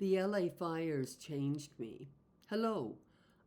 The LA fires changed me. Hello,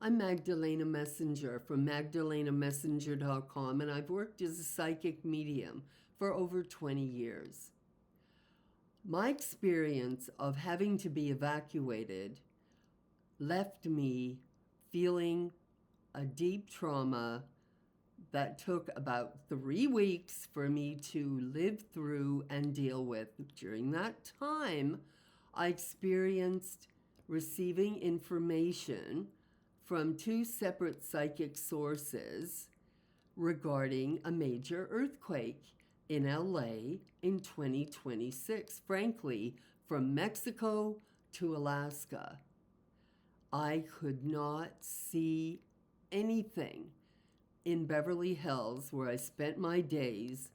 I'm Magdalena Messenger from magdalenamessenger.com, and I've worked as a psychic medium for over 20 years. My experience of having to be evacuated left me feeling a deep trauma that took about 3 weeks for me to live through and deal with. During that time, I experienced receiving information from 2 separate psychic sources regarding a major earthquake in LA in 2026. Frankly, from Mexico to Alaska, I could not see anything in Beverly Hills, where I spent my days,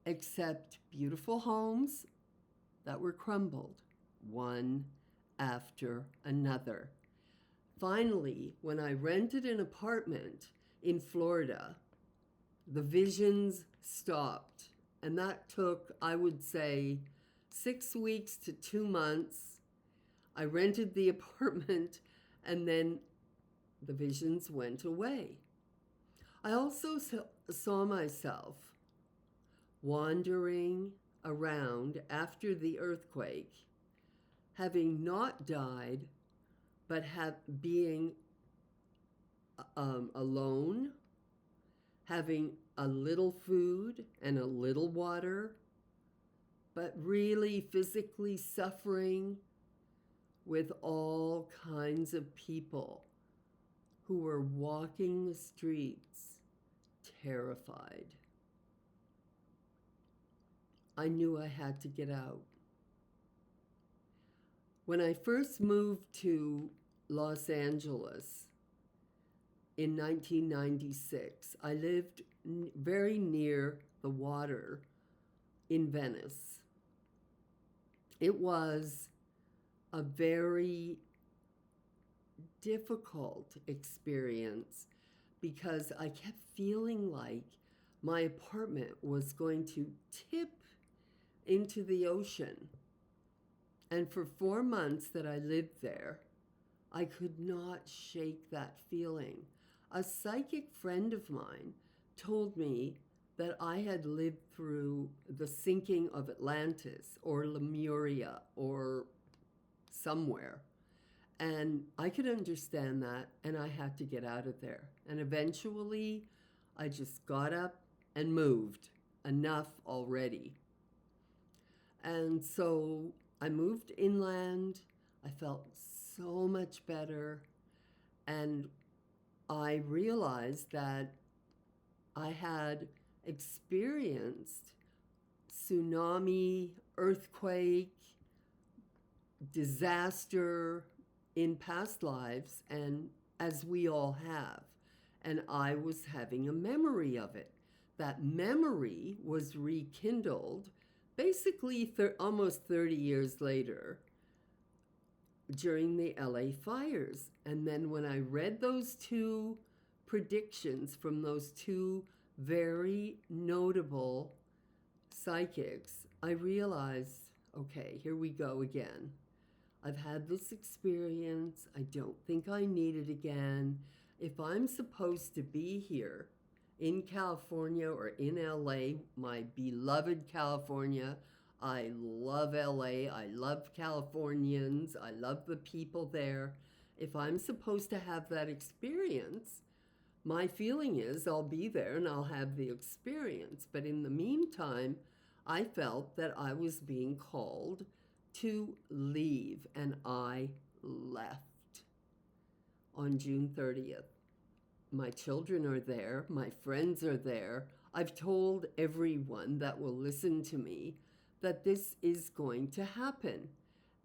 except beautiful homes that were crumbled, one after another. Finally, when I rented an apartment in Florida, the visions stopped. And that took, I would say, 6 weeks to 2 months. I rented the apartment, and then the visions went away. I also saw myself wandering around after the earthquake, having not died, but being alone, having a little food and a little water, but really physically suffering with all kinds of people who were walking the streets terrified. I knew I had to get out. When I first moved to Los Angeles in 1996, I lived very near the water in Venice. It was a very difficult experience because I kept feeling like my apartment was going to tip into the ocean. And for 4 months that I lived there, I could not shake that feeling. A psychic friend of mine told me that I had lived through the sinking of Atlantis or Lemuria or somewhere. And I could understand that, and I had to get out of there. And eventually, I just got up and moved. Enough already. And so I moved inland. I felt so much better. And I realized that I had experienced tsunami, earthquake, disaster in past lives, and as we all have. And I was having a memory of it. That memory was rekindled basically almost 30 years later during the LA fires. And then when I read those 2 predictions from those 2 very notable psychics, I realized, okay, here we go again. I've had this experience. I don't think I need it again. If I'm supposed to be here in California or in LA, my beloved California, I love LA, I love Californians, I love the people there. If I'm supposed to have that experience, my feeling is I'll be there and I'll have the experience. But in the meantime, I felt that I was being called to leave, and I left on June 30th. My children are there, my friends are there. I've told everyone that will listen to me that this is going to happen.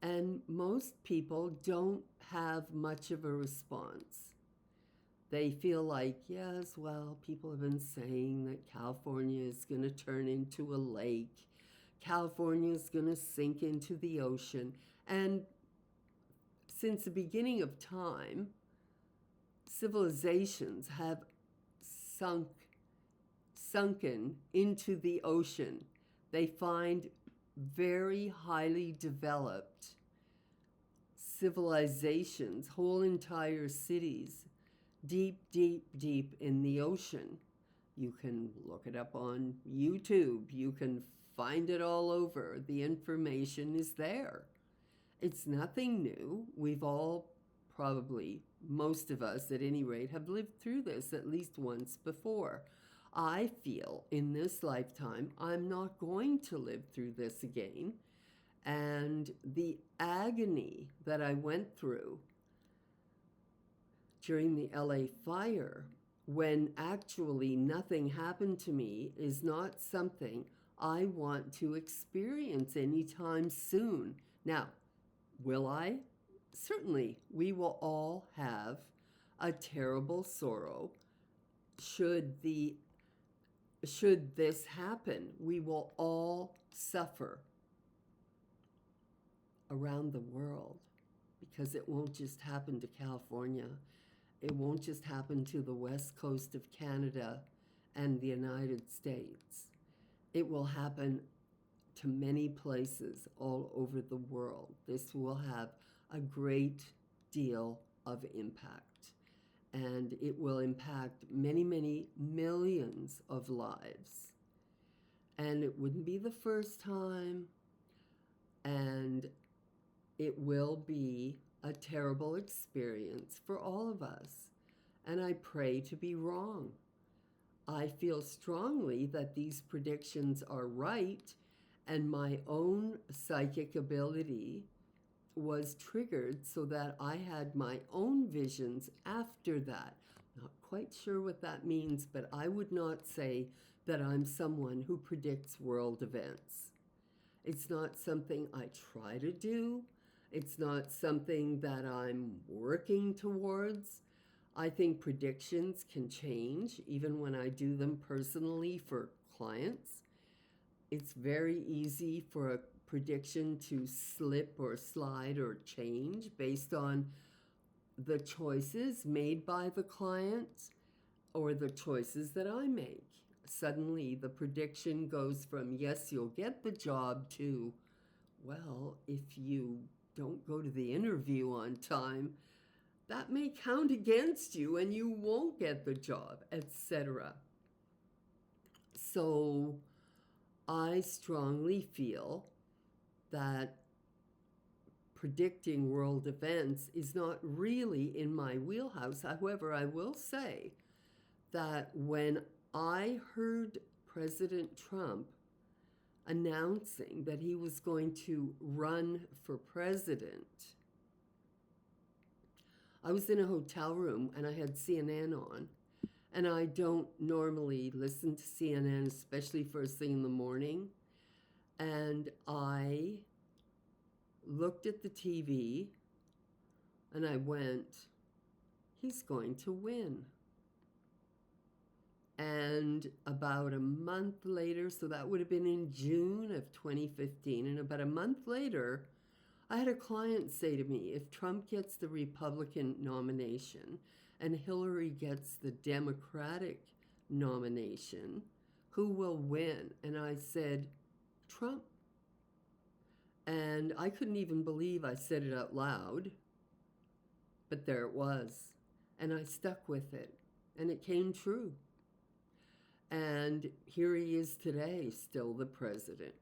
And most people don't have much of a response. They feel like, yes, well, people have been saying that California is going to turn into a lake. California is going to sink into the ocean. And since the beginning of time, civilizations have sunken into the ocean. They find very highly developed civilizations, whole entire cities, deep, deep, deep in the ocean. You can look it up on YouTube. You can find it all over. The information is there. It's nothing new. We've all probably, most of us at any rate, have lived through this at least once before. I feel in this lifetime I'm not going to live through this again. And the agony that I went through during the LA fire, when actually nothing happened to me, is not something I want to experience anytime soon. Now, will I? Certainly, we will all have a terrible sorrow. Should this happen, we will all suffer around the world, because it won't just happen to California. It won't just happen to the west coast of Canada and the United States. It will happen to many places all over the world. This will have a great deal of impact, and it will impact many, many millions of lives. And it wouldn't be the first time, and it will be a terrible experience for all of us. And I pray to be wrong. I feel strongly that these predictions are right, and my own psychic ability was triggered so that I had my own visions after that. Not quite sure what that means, but I would not say that I'm someone who predicts world events. It's not something I try to do. It's not something that I'm working towards. I think predictions can change even when I do them personally for clients. It's very easy for a prediction to slip or slide or change based on the choices made by the client or the choices that I make. Suddenly the prediction goes from, yes, you'll get the job, to, well, if you don't go to the interview on time, that may count against you and you won't get the job, etc. So I strongly feel that predicting world events is not really in my wheelhouse. However, I will say that when I heard President Trump announcing that he was going to run for president, I was in a hotel room and I had CNN on. And I don't normally listen to CNN, especially first thing in the morning. And I looked at the TV and I went, he's going to win. And about a month later, so that would have been in June of 2015, and about a month later, I had a client say to me, if Trump gets the Republican nomination and Hillary gets the Democratic nomination, who will win? And I said, Trump. And I couldn't even believe I said it out loud, but there it was. And I stuck with it, and it came true. And here he is today, still the president.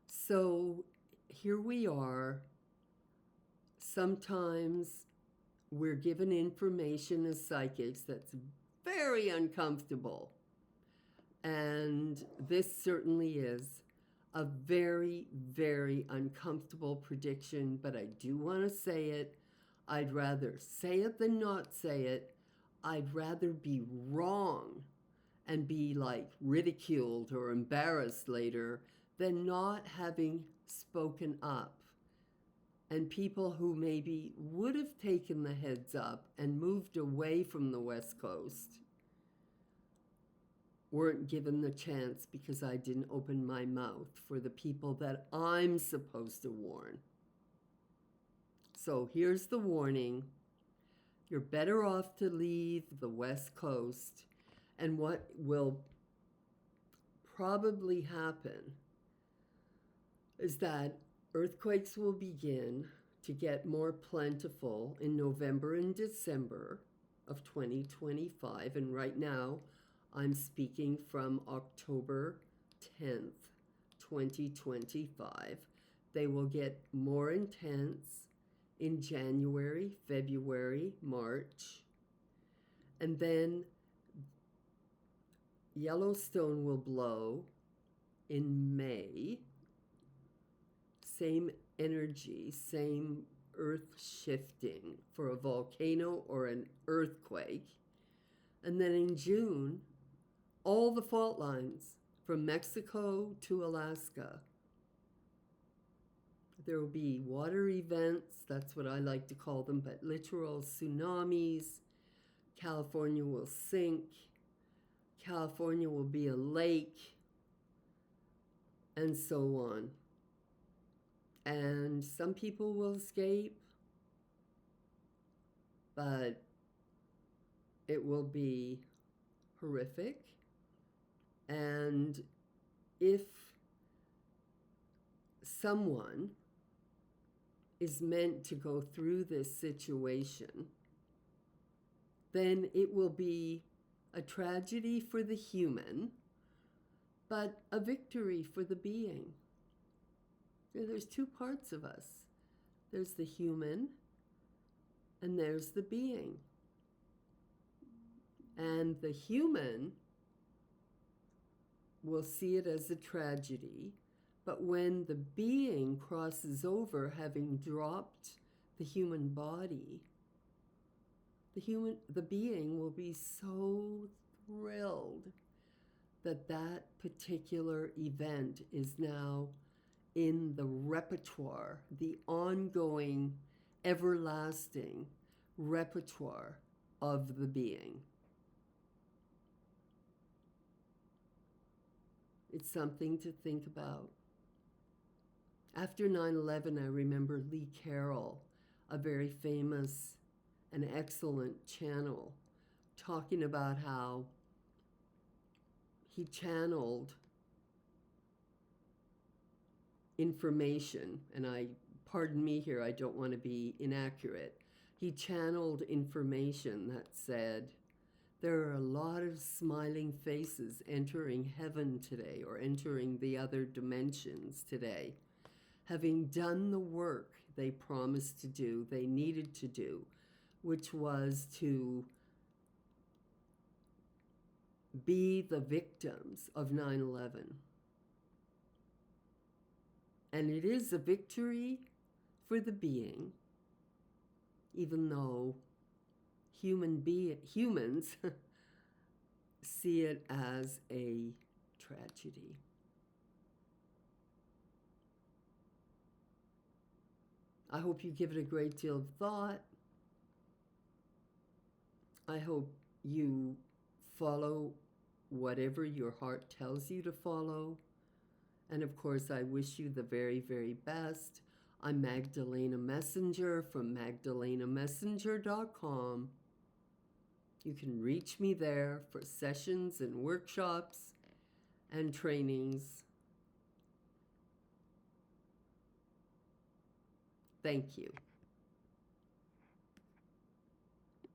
So here we are. Sometimes we're given information as psychics that's very uncomfortable. And this certainly is a very, very uncomfortable prediction, but I do want to say it. I'd rather say it than not say it. I'd rather be wrong and be like ridiculed or embarrassed later than not having spoken up. And people who maybe would have taken the heads up and moved away from the West Coast weren't given the chance because I didn't open my mouth for the people that I'm supposed to warn. So here's the warning. You're better off to leave the West Coast. And what will probably happen is that earthquakes will begin, to get more plentiful in November and December of 2025. And right now, I'm speaking from October 10th, 2025. They will get more intense in January, February, March. And then Yellowstone will blow in May. Same energy, same earth shifting for a volcano or an earthquake. And then in June, all the fault lines from Mexico to Alaska. There will be water events, that's what I like to call them, but literal tsunamis. California will sink. California will be a lake, and so on. And some people will escape, but it will be horrific. And if someone is meant to go through this situation, then it will be a tragedy for the human, but a victory for the being. There's two parts of us. There's the human, and there's the being. And the human will see it as a tragedy, but when the being crosses over, having dropped the human body, the being will be so thrilled that that particular event is now in the repertoire, the ongoing, everlasting repertoire of the being. It's something to think about. After 9/11, I remember Lee Carroll, a very famous and excellent channel, talking about how he channeled information, and pardon me here, I don't want to be inaccurate. He channeled information that said, there are a lot of smiling faces entering heaven today, or entering the other dimensions today, having done the work they promised to do, they needed to do, which was to be the victims of 9/11. And it is a victory for the being, even though humans see it as a tragedy. I hope you give it a great deal of thought. I hope you follow whatever your heart tells you to follow. And of course, I wish you the very, very best. I'm Magdalena Messenger from magdalenamessenger.com. You can reach me there for sessions and workshops and trainings. Thank you.